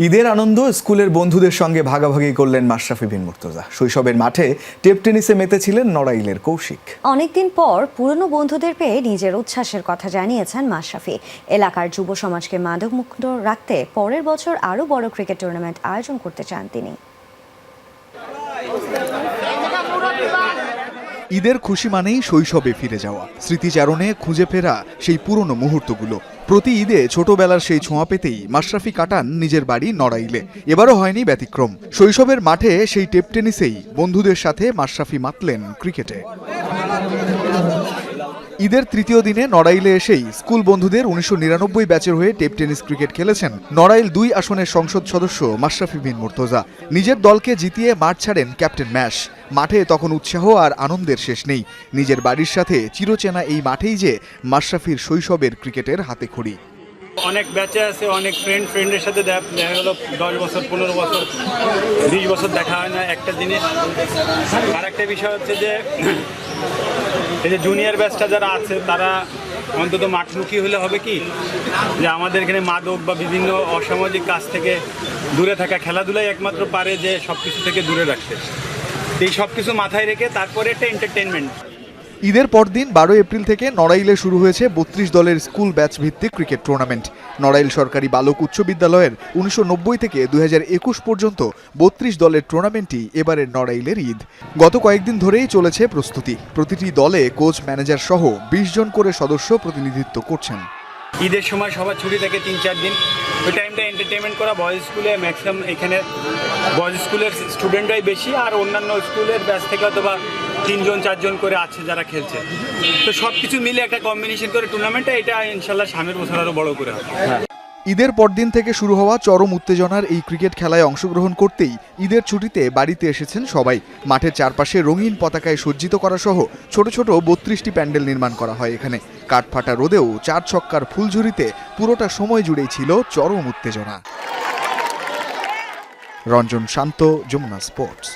ঈদের আনন্দ স্কুলের বন্ধুদের সঙ্গে ভাগাভাগি করলেন মাশরাফি বিন মুর্তজা। শৈশবের মাঠে টেপ টেনিসে মেতেছিলেন নড়াইলের কৌশিক। অনেকদিন পর পুরনো বন্ধুদের পেয়ে নিজের উচ্ছ্বাসের কথা জানিয়েছেন মাশরাফি। এলাকার যুব সমাজকে মাদকমুক্ত রাখতে পরের বছর আরও বড় ক্রিকেট টুর্নামেন্ট আয়োজন করতে চান তিনি। ঈদের খুশি মানেই শৈশবে ফিরে যাওয়া, স্মৃতিচারণে খুঁজে ফেরা সেই পুরনো মুহূর্তগুলো। প্রতি ঈদে ছোটবেলার সেই ছোঁয়া পেতেই মাশরাফি কাটান নিজের বাড়ি নড়াইলে। এবারও হয়নি ব্যতিক্রম। শৈশবের মাঠে সেই টেপ টেনিসেই বন্ধুদের সাথে মাশরাফি মাতলেন ক্রিকেটে। ঈদের তৃতীয় দিনে নড়াইলে এসেই স্কুল বন্ধুদের 1999 ব্যাচের হয়ে টেপ টেনিস ক্রিকেট খেলেছেন নড়াইল 2 আসনের সংসদ সদস্য মাশরাফি বিন মুর্তজা। নিজের দলকে জিতিয়ে মাঠ ছাড়েন ক্যাপ্টেন ম্যাশ। মাঠে তখন উৎসাহ আর আনন্দের শেষ নেই। নিজের বাড়ির সাথে চিরচেনা এই মাঠেই যে মাশরাফির শৈশবের ক্রিকেটের হাতেখড়ি। অনেক ব্যাচে আছে, অনেক ফ্রেন্ডের সাথে দেখা গেলো 10 বছর 15 বছর 20 বছর দেখা হয় না একটা জিনিস। আর একটা বিষয় হচ্ছে যে এই যে জুনিয়র ব্যাচটা যারা আছে তারা অন্তত মাঠমুখী হলে হবে কি যে আমাদের এখানে মাদক বা বিভিন্ন অসামাজিক কাজ থেকে দূরে থাকা, খেলাধুলাই একমাত্র পারে যে সব কিছু থেকে দূরে রাখতে। এই সব কিছু মাথায় রেখে তারপরে একটা এন্টারটেনমেন্ট। ঈদের পরদিন 12 এপ্রিল থেকে নড়াইলে শুরু হয়েছে 32 দলের স্কুল ব্যাচ ভিত্তিক ক্রিকেট টুর্নামেন্ট। নড়াইল সরকারি বালক উচ্চ বিদ্যালয়ের 1990 থেকে 2021 পর্যন্ত 32 দলের টুর্নামেন্টই এবারের নড়াইলের ঈদ। গত কয়েকদিন ধরেই চলেছে প্রস্তুতি। প্রতিটি দলে কোচ, ম্যানেজার সহ 20 জন করে সদস্য প্রতিনিধিত্ব করছেন। ঈদের সময় সবার ছুটি থাকে 3-4 দিন। ওই টাইমটা এন্টারটেনমেন্ট করা। বয়েজ স্কুলে ম্যাক্সিমাম এখানে বয়েজ স্কুলের স্টুডেন্টরাই বেশি, আর অন্যান্য স্কুলের ব্যাচ থেকে অথবা 3 জন 4 জন করে আছে যারা খেলছে। তো সব কিছু মিলে একটা কম্বিনেশন করে টুর্নামেন্টটা এটা ইনশাল্লাহ সামনের বছর আরও বড় করে হবে। ঈদের পরদিন থেকে শুরু হওয়া চরম উত্তেজনার এই ক্রিকেট খেলায় অংশগ্রহণ করতেই ঈদের ছুটিতে বাড়িতে এসেছেন সবাই। মাঠের চারপাশে রঙিন পতাকায় সজ্জিত করা সহ ছোট ছোট 32টি প্যান্ডেল নির্মাণ করা হয় এখানে। কাঠফাটা রোদেও 4 ছক্কার ফুলঝুরিতে পুরোটা সময় জুড়েই ছিল চরম উত্তেজনা। রঞ্জন শান্ত, যমুনা স্পোর্টস।